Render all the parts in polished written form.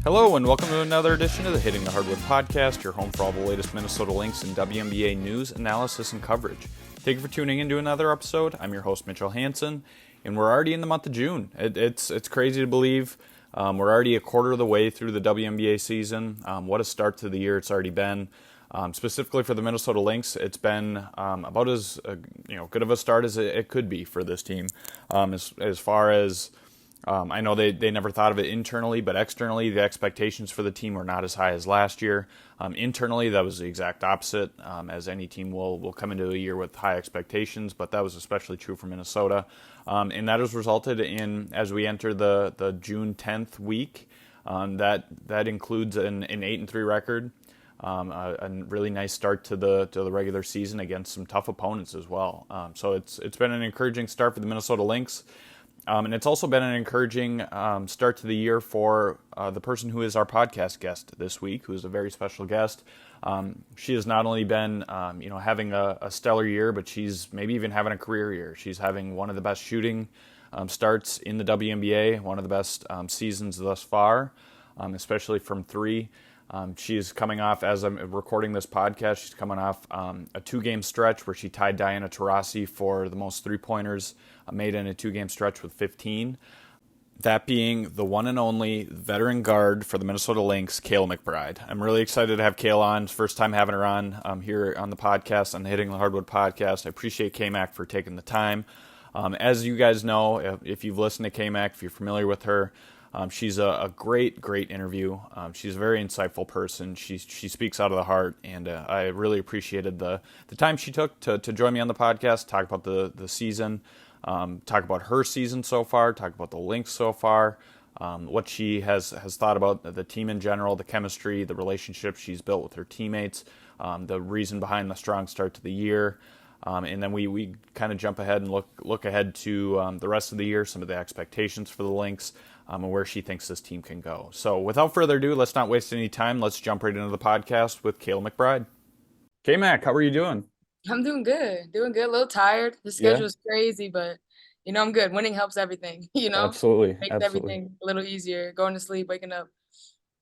Hello and welcome to another edition of the Hitting the Hardwood podcast, your home for all the latest Minnesota Lynx and WNBA news, analysis, and coverage. Thank you for tuning in to another episode. I'm your host, Mitchell Hansen, and we're already in the month of June. It's crazy to believe. We're already a quarter of the way through the WNBA season. What a start to the year it's already been. Specifically for the Minnesota Lynx, it's been about as good of a start as it could be for this team. As far as I know they never thought of it internally, but externally, the expectations for the team were not as high as last year. Internally, that was the exact opposite, as any team will come into a year with high expectations, but that was especially true for Minnesota. And that has resulted in, as we enter the June 10th week, that includes an 8-3 record, a really nice start to the regular season against some tough opponents as well. So it's been an encouraging start for the Minnesota Lynx. And it's also been an encouraging start to the year for the person who is our podcast guest this week, who is a very special guest. She has not only been, having a stellar year, but she's maybe even having a career year. She's having one of the best shooting starts in the WNBA, one of the best seasons thus far, especially from three. She's coming off, as I'm recording this podcast, she's coming off a two-game stretch where she tied Diana Taurasi for the most three-pointers made in a two-game stretch with 15. That being the one and only veteran guard for the Minnesota Lynx, Kayla McBride. I'm really excited to have Kayla on. First time having her on here on the podcast, on the Hitting the Hardwood podcast. I appreciate K-Mac for taking the time. As you guys know, if you've listened to K-Mac, if you're familiar with her, she's a great interview. She's a very insightful person. She speaks out of the heart, and I really appreciated the time she took to join me on the podcast, talk about the season, talk about her season so far, talk about the Lynx so far, what she has thought about the team in general, the chemistry, the relationship she's built with her teammates, the reason behind the strong start to the year. And then we kind of jump ahead and look ahead to the rest of the year, some of the expectations for the Lynx, and where she thinks this team can go. So without further ado, let's not waste any time. Let's jump right into the podcast with Kayla McBride. K-Mac, how are you doing? I'm doing good. A little tired. The schedule is crazy, but I'm good. Winning helps everything, Absolutely. makes everything a little easier. Going to sleep, waking up,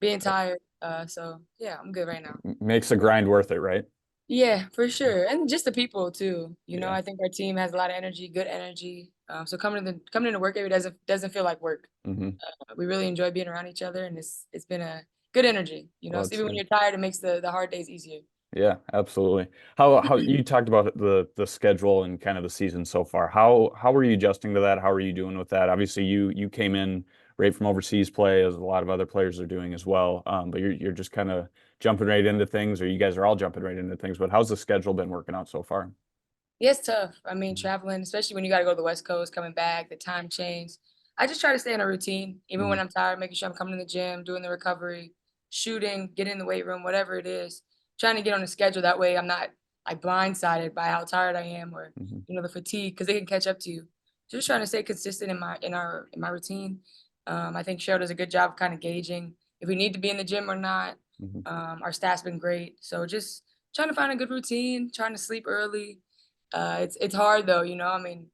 being tired. So yeah, I'm good right now. Makes the grind worth it, right? Yeah, for sure. And just the people too. Yeah. I think our team has a lot of energy, good energy. So coming into work every day doesn't feel like work. Mm-hmm. We really enjoy being around each other, and it's been a good energy. Well, So even when you're tired, it makes the hard days easier. yeah, absolutely. How you talked about the schedule and kind of the season so far. How are you adjusting to that? How are you doing with that? Obviously, you came in right from overseas play, as a lot of other players are doing as well. But you're just kind of jumping right into things, or you guys are all jumping right into things. But how's the schedule been working out so far? Yeah, it's tough. I mean, traveling, especially when you got to go to the West Coast, coming back, the time change. I just try to stay in a routine, even when I'm tired, making sure I'm coming to the gym, doing the recovery, shooting, getting in the weight room, whatever it is. Trying to get on a schedule. That way I'm not like blindsided by how tired I am or, the fatigue, because they can catch up to you. Just trying to stay consistent in my routine. I think Cheryl does a good job of kind of gauging if we need to be in the gym or not. Our staff's been great. So just trying to find a good routine, trying to sleep early. It's hard though, I mean,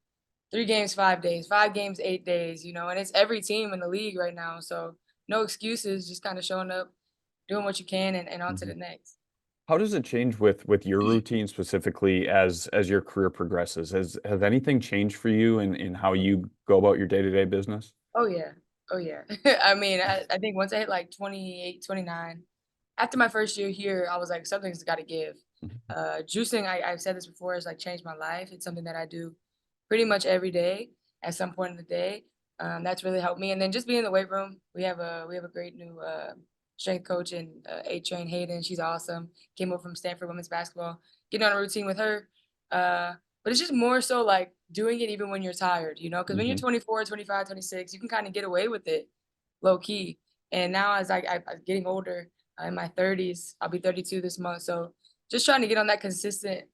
3 games, 5 days, 5 games, 8 days, and it's every team in the league right now. So no excuses, just kind of showing up, doing what you can, and on to the next. How does it change with your routine specifically as your career progresses? Has anything changed for you in how you go about your day-to-day business? Oh yeah. Oh yeah. I mean, I think once I hit like 28, 29, after my first year here, I was like, something's got to give. Juicing, I've said this before, has like changed my life. It's something that I do pretty much every day at some point in the day. That's really helped me. And then just being in the weight room, we have a great new strength coach in A-Train Hayden. She's awesome. Came over from Stanford women's basketball. Getting on a routine with her. But it's just more so like doing it even when you're tired, because when you're 24, 25, 26, you can kind of get away with it low key. And now as I'm getting older, in my 30s, I'll be 32 this month. So just trying to get on that consistent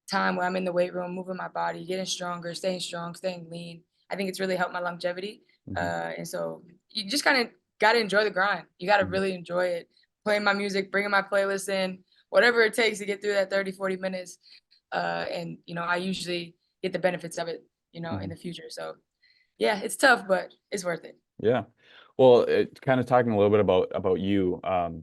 time where I'm in the weight room, moving my body, getting stronger, staying strong, staying lean. I think it's really helped my longevity. And so you just kind of got to enjoy the grind. You got to really enjoy it. Playing my music, bringing my playlist in, whatever it takes to get through that 30, 40 minutes. And, I usually get the benefits of it, in the future. So, yeah, it's tough, but it's worth it. Yeah. Well, kind of talking a little bit about you.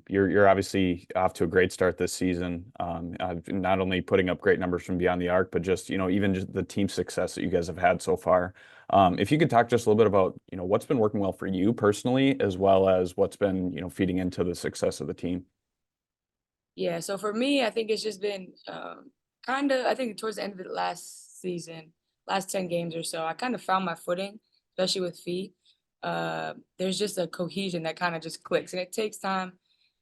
You're obviously off to a great start this season. Not only putting up great numbers from beyond the arc, but just even just the team success that you guys have had so far. If you could talk just a little bit about what's been working well for you personally, as well as what's been feeding into the success of the team. Yeah, so for me, I think it's just been kind of, I think towards the end of the last season, last 10 games or so, I kind of found my footing, especially with feet. There's just a cohesion that kind of just clicks, and it takes time.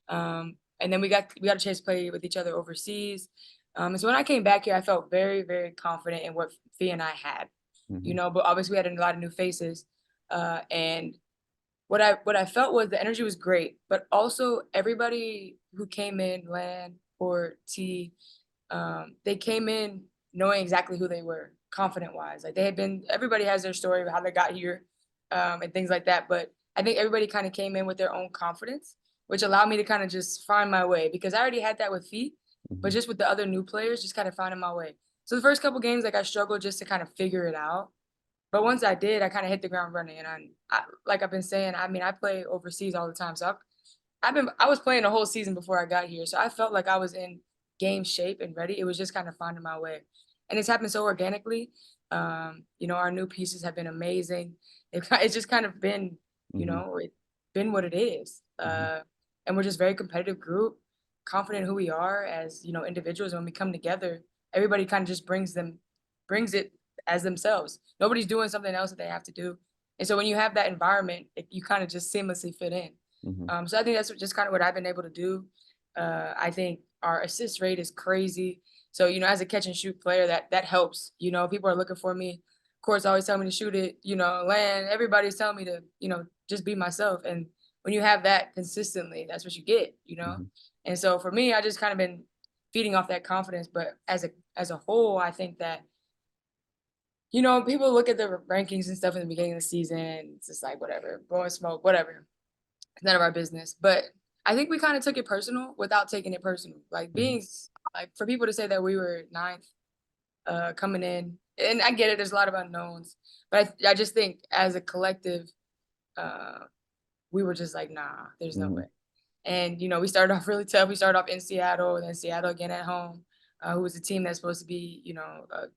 And then we got a chance to play with each other overseas. And so when I came back here, I felt very, very confident in what Fee and I had, Hmm. but obviously we had a lot of new faces. And what I felt was the energy was great, but also everybody who came in, Lan or T, they came in knowing exactly who they were, confident wise. Like everybody has their story of how they got here, and things like that. But I think everybody kind of came in with their own confidence, which allowed me to kind of just find my way because I already had that with feet, but Hmm. just with the other new players, just kind of finding my way. So the first couple games, like I struggled just to kind of figure it out. But once I did, I kind of hit the ground running. And like I've been saying, I mean, I play overseas all the time. So I was playing the whole season before I got here. So I felt like I was in game shape and ready. It was just kind of finding my way. And it's happened so organically. Our new pieces have been amazing. It's just kind of been, Hmm. it's been what it is. Hmm. And we're just very competitive group, confident in who we are as, individuals. When we come together, everybody kind of just brings it as themselves. Nobody's doing something else that they have to do. And so when you have that environment, you kind of just seamlessly fit in. Hmm. So I think that's just kind of what I've been able to do. I think our assist rate is crazy. So, as a catch and shoot player, that helps. People are looking for me. Of course, always tell me to shoot it, land. Everybody's telling me to, just be myself. And when you have that consistently, that's what you get. Hmm. And so for me, I just kind of been feeding off that confidence. But as a whole, I think that people look at the rankings and stuff in the beginning of the season. It's just like, whatever, blowing smoke, whatever. It's none of our business. But I think we kind of took it personal without taking it personal. Like Hmm. like for people to say that we were ninth coming in, and I get it, there's a lot of unknowns. But I just think as a collective, uh, we were just like, nah, there's no Hmm. way. And, we started off really tough. We started off in Seattle, and then Seattle again at home, who was a team that's supposed to be,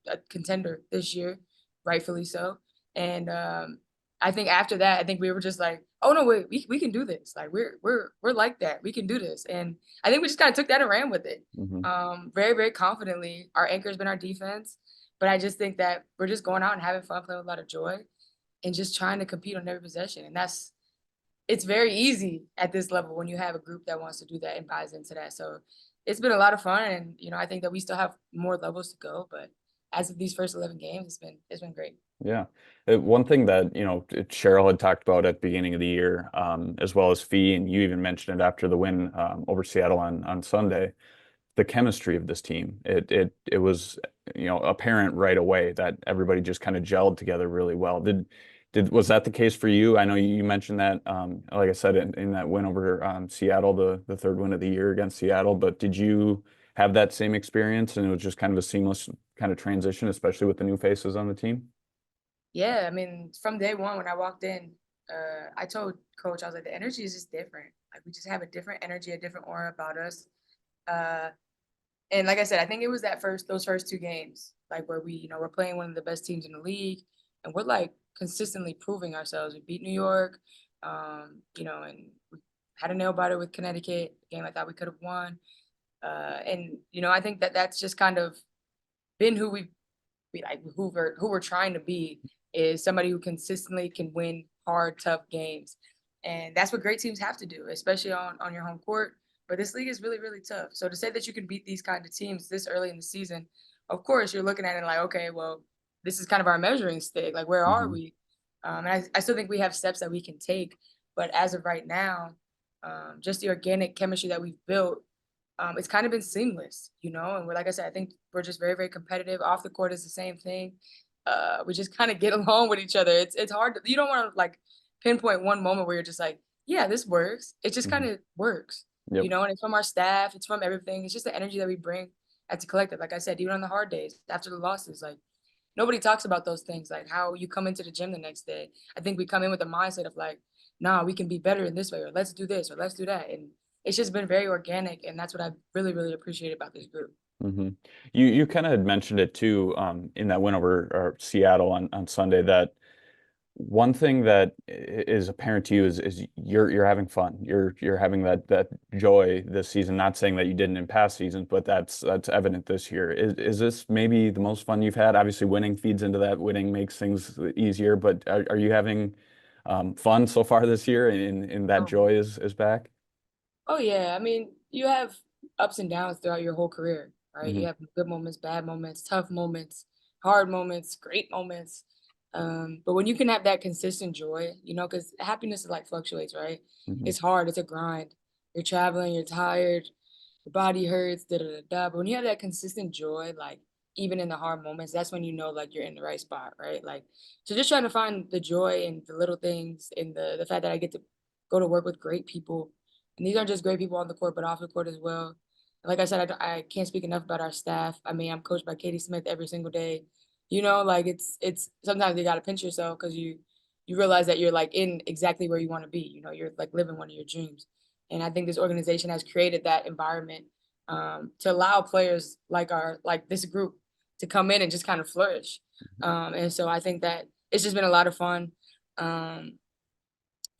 a contender this year, rightfully so. And I think after that, I think we were just like, oh no, wait, we can do this. Like we're like that. We can do this. And I think we just kind of took that and ran with it. Hmm. Very, very confidently. Our anchor has been our defense. But I just think that we're just going out and having fun, playing with a lot of joy, and just trying to compete on every possession. And it's very easy at this level when you have a group that wants to do that and buys into that. So it's been a lot of fun, and I think that we still have more levels to go. But as of these first 11 games, it's been great. Yeah. One thing that, Cheryl had talked about at the beginning of the year, as well as Fee, and you even mentioned it after the win over Seattle on Sunday, the chemistry of this team. It was, apparent right away that everybody just kind of gelled together really well. Was that the case for you? I know you mentioned that, like I said, in that win over Seattle, the third win of the year against Seattle, but did you have that same experience and it was just kind of a seamless kind of transition, especially with the new faces on the team? Yeah, I mean, from day one when I walked in, I told coach, I was like, the energy is just different. Like we just have a different energy, a different aura about us. Uh, and like I said, I think it was those first two games, like where we're playing one of the best teams in the league, and we're like consistently proving ourselves. We beat New York, and we had a nail biter with Connecticut, a game I thought we could have won. And I think that that's just kind of been who we be like who we're trying to be is somebody who consistently can win hard, tough games. And that's what great teams have to do, especially on your home court. But this league is really, really tough. So to say that you can beat these kind of teams this early in the season, of course you're looking at it like, okay, well, this is kind of our measuring stick. Like, where are Hmm. we? And I still think we have steps that we can take. But as of right now, just the organic chemistry that we've built, it's kind of been seamless. And like I said, I think we're just very, very competitive. Off the court is the same thing. We just kind of get along with each other. It's hard. You don't want to like pinpoint one moment where you're just like, yeah, this works. It just kind Hmm. of works. Yep. And it's from our staff. It's from everything. It's just the energy that we bring as a collective. Like I said, even on the hard days after the losses, like nobody talks about those things, like how you come into the gym the next day. I think we come in with a mindset of like, nah, we can be better in this way, or let's do this, or let's do that. And it's just been very organic, and that's what I really, really appreciate about this group. Hmm. You kind of had mentioned it too, in that win over Seattle on Sunday, that one thing that is apparent to you is you're having fun. You're having that joy this season. Not saying that you didn't in past seasons, but that's evident this year. Is this maybe the most fun you've had? Obviously, winning feeds into that. Winning makes things easier, but are you having fun so far this year, and that Oh, joy is back? oh yeah. I mean, you have ups and downs throughout your whole career, right? Hmm. You have good moments, bad moments, tough moments, hard moments, great moments. But when you can have that consistent joy, because happiness is like fluctuates, right? Hmm. It's hard, it's a grind. You're traveling, you're tired, your body hurts, da da da da. But when you have that consistent joy, like even in the hard moments, that's when you know like you're in the right spot, right? Like so just trying to find the joy in the little things, in the fact that I get to go to work with great people. And these aren't just great people on the court, but off the court as well. Like I said, I can't speak enough about our staff. I mean, I'm coached by Katie Smith every single day. Like it's sometimes you gotta pinch yourself because you realize that you're like in exactly where you want to be. You're like living one of your dreams. And I think this organization has created that environment to allow players like this group to come in and just kind of flourish. And so I think that it's just been a lot of fun. Um,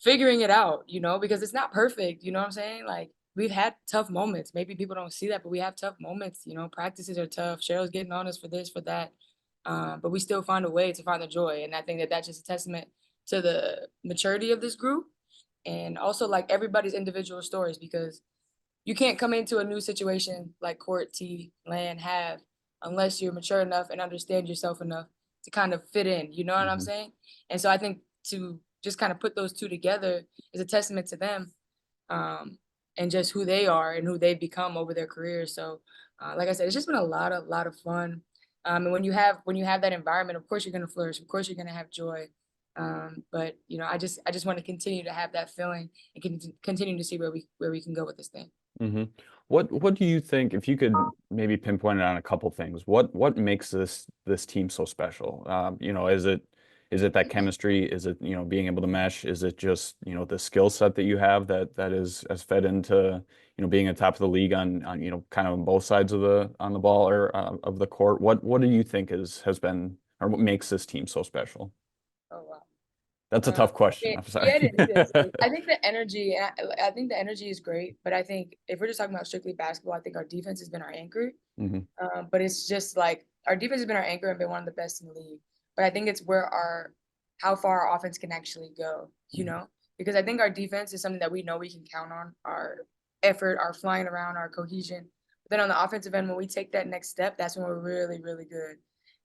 Figuring it out, because it's not perfect, you know what I'm saying? Like we've had tough moments. Maybe people don't see that, but we have tough moments, practices are tough. Cheryl's getting on us for this, for that. But we still find a way to find the joy. And I think that that's just a testament to the maturity of this group and also like everybody's individual stories because you can't come into a new situation like Court, T, Land have unless you're mature enough and understand yourself enough to kind of fit in. You know what I'm Hmm. saying? And so I think to just kind of put those two together is a testament to them um, and just who they are and who they've become over their careers. So, like I said, it's just been a lot of fun. And when you have that environment, of course you're going to flourish. Of course you're going to have joy. But I just want to continue to have that feeling and continue to see where we can go with this thing. Hmm. What do you think, if you could maybe pinpoint it on a couple things, what makes this team so special? Is it that chemistry? Is it, being able to mesh? Is it just, the skill set that you have that is has fed into, being at top of the league on, kind of on both sides of the on the ball or of the court? What do you think has been, or what makes this team so special? Oh wow. That's a tough question. Yeah, I'm sorry. yeah, it is. I think the energy, I think the energy is great, but I think if we're just talking about strictly basketball, I think our defense has been our anchor. Hmm. But it's just like our defense has been our anchor and been one of the best in the league. But I think it's where how far our offense can actually go, because I think our defense is something that we know we can count on, our effort, our flying around, our cohesion. But then on the offensive end, when we take that next step, that's when we're really, really good.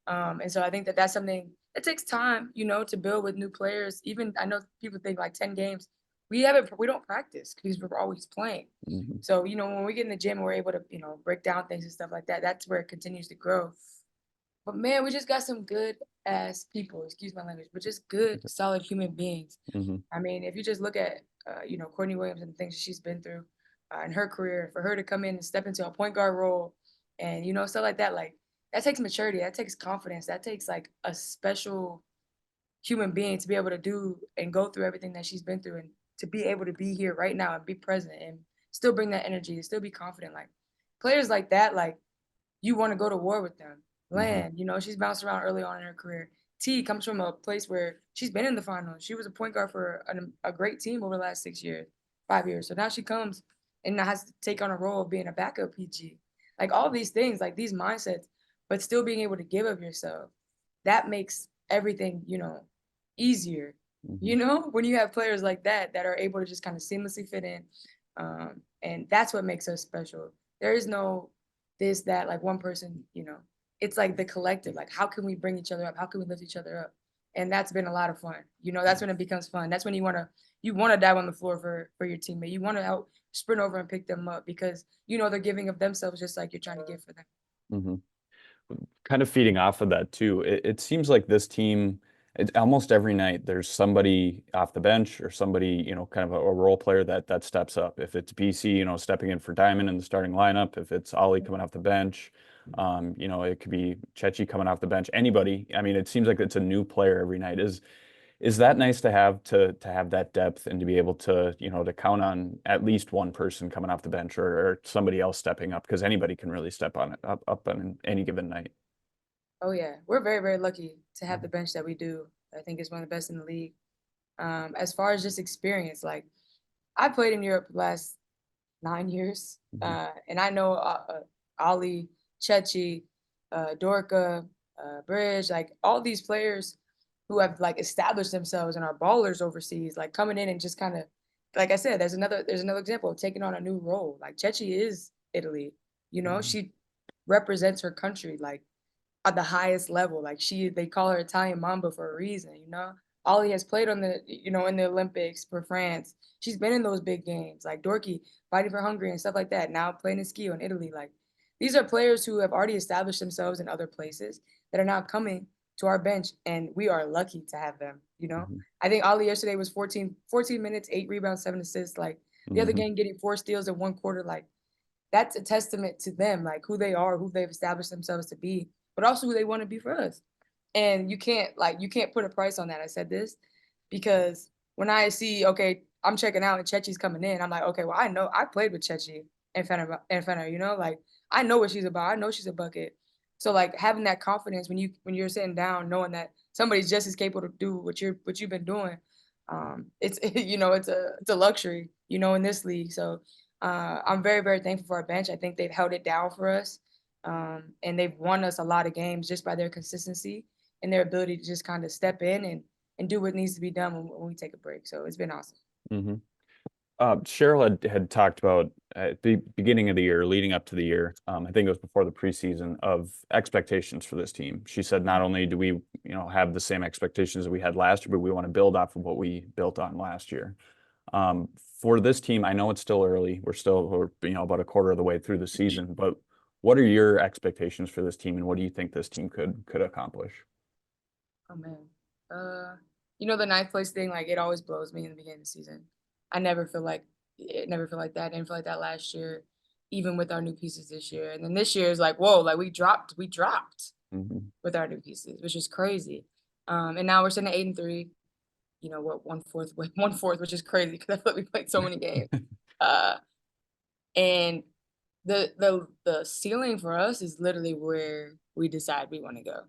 And so I think that that's something that takes time, to build with new players. Even I know people think like 10 games. We don't practice because we're always playing. Hmm. So, when we get in the gym, we're able to, break down things and stuff like that. That's where it continues to grow. But man, we just got some good ass people, excuse my language, but just good, solid human beings. Hmm. I mean, if you just look at, Courtney Williams and the things she's been through in her career, for her to come in and step into a point guard role and, stuff like that takes maturity, that takes confidence, that takes like a special human being to be able to do and go through everything that she's been through and to be able to be here right now and be present and still bring that energy and still be confident. Like players like that, like you want to go to war with them. Hmm. Land, she's bounced around early on in her career. T comes from a place where she's been in the finals. She was a point guard for a great team over the last 6 years, 5 years. So now she comes and now has to take on a role of being a backup PG. Like all these things, like these mindsets, but still being able to give of yourself. That makes everything, easier. Hmm. When you have players like that are able to just kind of seamlessly fit in. And that's what makes us special. There is no this, that, like one person, it's like the collective. Like, how can we bring each other up? How can we lift each other up? And that's been a lot of fun. That's when it becomes fun. That's when you wanna dive on the floor for your teammate. You wanna help sprint over and pick them up because they're giving of themselves just like you're trying to give for them. Hmm. Kind of feeding off of that too, it seems like this team, almost every night there's somebody off the bench or somebody, kind of a role player that steps up. If it's BC, stepping in for Diamond in the starting lineup, if it's Ollie coming off the bench, it could be Chechi coming off the bench, anybody. I mean, it seems like it's a new player every night. Is that nice to have that depth and to be able to, to count on at least one person coming off the bench or somebody else stepping up because anybody can really step on it up on any given night. Oh yeah, we're very, very lucky to have the bench that we do. I think it's one of the best in the league. As far as just experience, like I played in Europe the last 9 years, Mm-hmm. and I know Ali, Chechi, Dorka, Bridge, like all these players who have like established themselves and are ballers overseas, like coming in and just kind of, like I said, there's another example of taking on a new role. Like Chechi is Italy, Mm-hmm. she represents her country like at the highest level. Like they call her Italian Mamba for a reason. Ollie has played on in the Olympics for France. She's been in those big games. Like Dorky fighting for Hungary and stuff like that. Now playing in Ski in Italy. Like these are players who have already established themselves in other places that are now coming to our bench, and we are lucky to have them. Mm-hmm. I think Ollie yesterday was 14 minutes, 8 rebounds, 7 assists. Like the other Mm-hmm. game getting 4 steals in 1 quarter. Like that's a testament to them, like who they are, who they've established themselves to be, but also who they want to be for us. And you can't put a price on that. I said this because when I see, okay, I'm checking out and Chechi's coming in, I'm like, okay, well, I know I played with Chechi in front of, like I know what she's about. I know she's a bucket. So like having that confidence when you're sitting down, knowing that somebody's just as capable to do what you've been doing, it's it's a luxury, in this league. So I'm very, very thankful for our bench. I think they've held it down for us, and they've won us a lot of games just by their consistency and their ability to just kind of step in and do what needs to be done when we take a break. So it's been awesome. Mm-hmm. Cheryl had talked about at the beginning of the year, leading up to the year, I think it was before the preseason, of expectations for this team. She said not only do we, have the same expectations that we had last year, but we want to build off of what we built on last year. For this team, I know it's still early. We're about a quarter of the way through the season, but what are your expectations for this team, and what do you think this team could accomplish? Oh man, uh, the ninth place thing, like it always blows me in the beginning of the season. I never feel like never feel like that. I didn't feel like that last year, even with our new pieces this year. And then this year is like, whoa, like we dropped Mm-hmm. with our new pieces, which is crazy. And now we're sitting at 8-3. What, one fourth, which is crazy because I feel like we played so many games. Uh, and the ceiling for us is literally where we decide we want to go.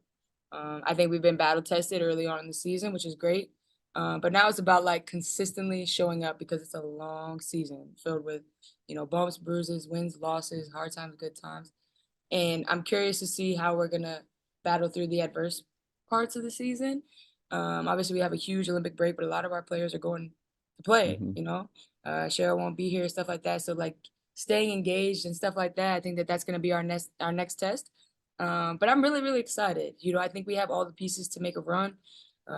I think we've been battle tested early on in the season, which is great. But now it's about like consistently showing up because it's a long season filled with, bumps, bruises, wins, losses, hard times, good times. And I'm curious to see how we're gonna battle through the adverse parts of the season. Obviously, we have a huge Olympic break, but a lot of our players are going to play. Mm-hmm. Cheryl won't be here, stuff like that. So like staying engaged and stuff like that. I think that that's gonna be our next test. But I'm really really excited. I think we have all the pieces to make a run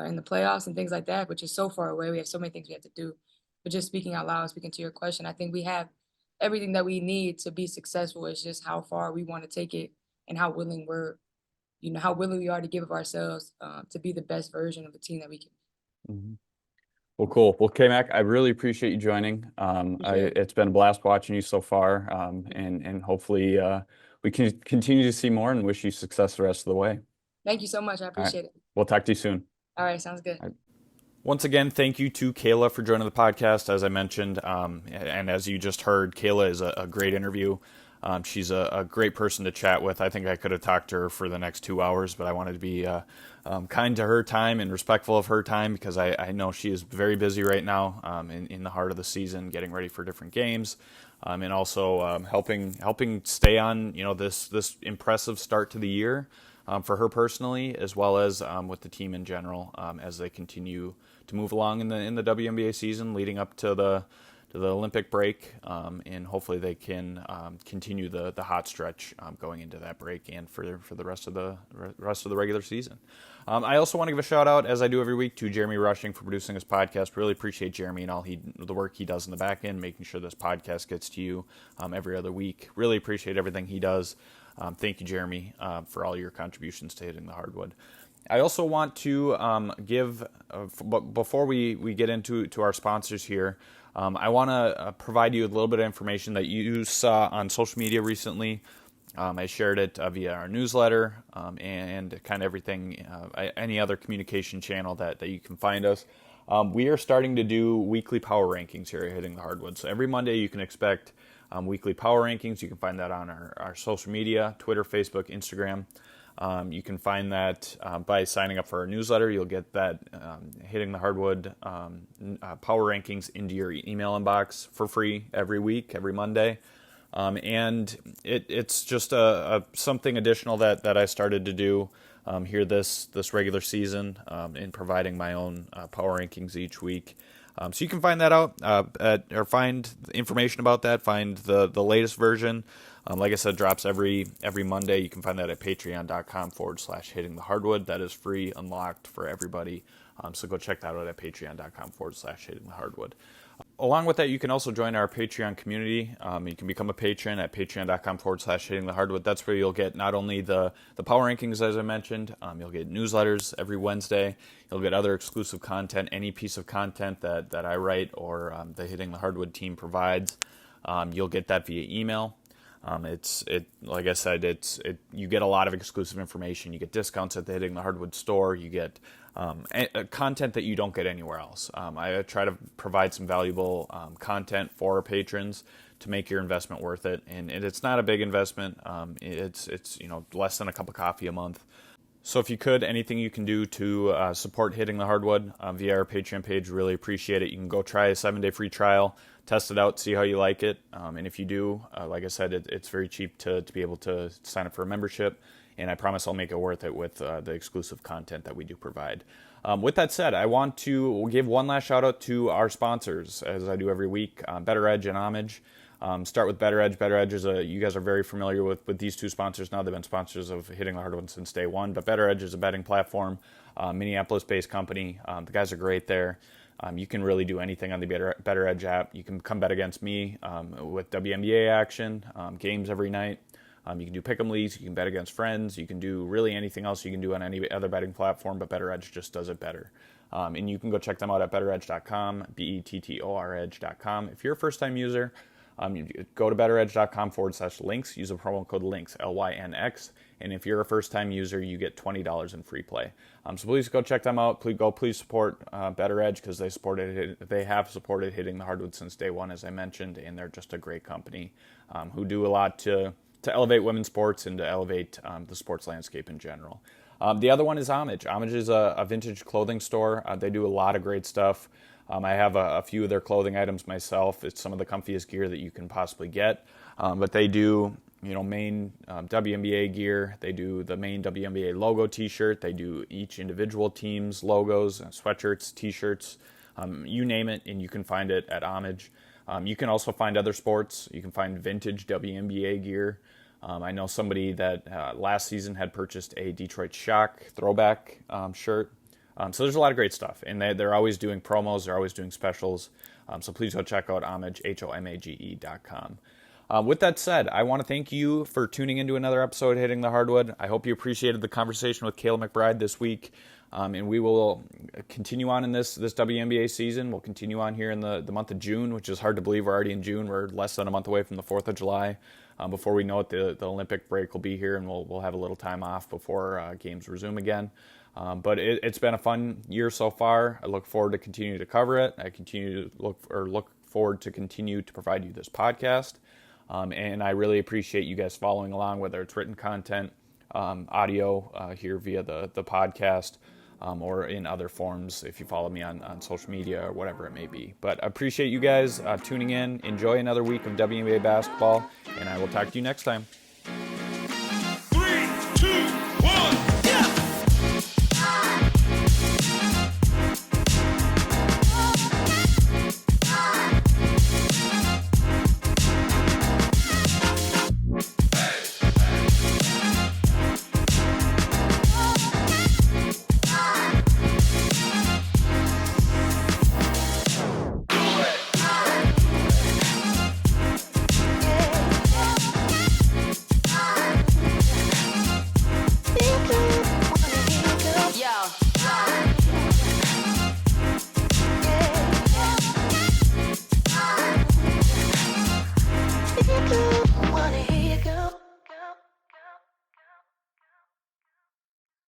in the playoffs and things like that, which is so far away. We have so many things we have to do. But just speaking out loud, speaking to your question, I think we have everything that we need to be successful. It's just how far we want to take it and how willing we are to give of ourselves to be the best version of the team that we can. Mm-hmm. Well, cool. Well, K-Mac, I really appreciate you joining. Appreciate it. It's been a blast watching you so far, and hopefully we can continue to see more and wish you success the rest of the way. Thank you so much. I All right. appreciate it. We'll talk to you soon. All right, sounds good. All right. Once again, thank you to Kayla for joining the podcast. As I mentioned, and as you just heard, Kayla is a great interview. She's a great person to chat with. I think I could have talked to her for the next 2 hours, but I wanted to be kind to her time and respectful of her time because I know she is very busy right now in the heart of the season, getting ready for different games, and also helping stay on this impressive start to the year for her personally, as well as with the team in general as they continue to move along in the WNBA season leading up to the Olympic break, and hopefully they can continue the hot stretch going into that break and for the rest of the regular season. I also want to give a shout out, as I do every week, to Jeremy Rushing for producing this podcast. Really appreciate Jeremy and all the work he does in the back end, making sure this podcast gets to you every other week. Really appreciate everything he does. Thank you, Jeremy, for all your contributions to Hitting the Hardwood. I also want to give, before we get into our sponsors here, I want to provide you with a little bit of information that you saw on social media recently. I shared it via our newsletter and kind of everything, any other communication channel that you can find us. We are starting to do weekly power rankings here at Hitting the Hardwood. So every Monday you can expect weekly power rankings. You can find that on our social media, Twitter, Facebook, Instagram. You can find that by signing up for our newsletter. You'll get that Hitting the Hardwood power rankings into your email inbox for free every week, every Monday. And it's just something additional that I started to do here this regular season in providing my own power rankings each week. So you can find that out or find information about that, find the latest version. Like I said, drops every Monday. You can find that at patreon.com/hitting the hardwood. That is free, unlocked for everybody. So go check that out at patreon.com/hitting the hardwood. Along with that, you can also join our Patreon community. You can become a patron at patreon.com/hitting the hardwood. That's where you'll get not only the power rankings, as I mentioned, you'll get newsletters every Wednesday. You'll get other exclusive content, any piece of content that I write or the Hitting the Hardwood team provides. You'll get that via email. Like I said, you get a lot of exclusive information. You get discounts at the Hitting the Hardwood store. You get content that you don't get anywhere else. I try to provide some valuable content for our patrons to make your investment worth it. And it's not a big investment. It's less than a cup of coffee a month. So if you could, anything you can do to support Hitting the Hardwood via our Patreon page, really appreciate it. You can go try a 7-day free trial, test it out, see how you like it. And if you do, like I said, it's very cheap to be able to sign up for a membership. And I promise I'll make it worth it with the exclusive content that we do provide. With that said, I want to give one last shout out to our sponsors, as I do every week, Better Edge and Homage. Start with Better Edge. Better Edge you guys are very familiar with these two sponsors now. They've been sponsors of Hitting the Hardwood since day one. But Better Edge is a betting platform, Minneapolis-based company. The guys are great there. You can really do anything on the Better Edge app. You can come bet against me with WNBA action, games every night. You can do pick'em leagues. You can bet against friends. You can do really anything else you can do on any other betting platform, but Better Edge just does it better. And you can go check them out at betteredge.com, BETTOR edge.com. If you're a first-time user, you go to betteredge.com/links. Use the promo code LYNX, LYNX. And if you're a first-time user, you get $20 in free play. So please go check them out. Please support Better Edge because they have supported Hitting the Hardwood since day one, as I mentioned, and they're just a great company who do a lot to elevate women's sports and to elevate the sports landscape in general. The other one is Homage. Homage is a vintage clothing store. They do a lot of great stuff. I have a few of their clothing items myself. It's some of the comfiest gear that you can possibly get. But they do, main WNBA gear. They do the main WNBA logo T-shirt. They do each individual team's logos, sweatshirts, T-shirts, you name it, and you can find it at Homage. You can also find other sports. You can find vintage WNBA gear. I know somebody that last season had purchased a Detroit Shock throwback shirt. So there's a lot of great stuff, and they're always doing promos. They're always doing specials. So please go check out Homage, HOMAGE.com. With that said, I want to thank you for tuning into another episode of Hitting the Hardwood. I hope you appreciated the conversation with Kayla McBride this week. And we will continue on in this WNBA season. We'll continue on here in the month of June, which is hard to believe. We're already in June. We're less than a month away from the 4th of July. Before we know it, the Olympic break will be here, and we'll have a little time off before games resume again. But it's been a fun year so far. I look forward to continue to cover it. I continue to look forward to continue to provide you this podcast. And I really appreciate you guys following along, whether it's written content, audio here via the podcast, or in other forms if you follow me on social media or whatever it may be. But I appreciate you guys tuning in. Enjoy another week of WNBA basketball, and I will talk to you next time. 3, 2, 1, yeah! Thank you.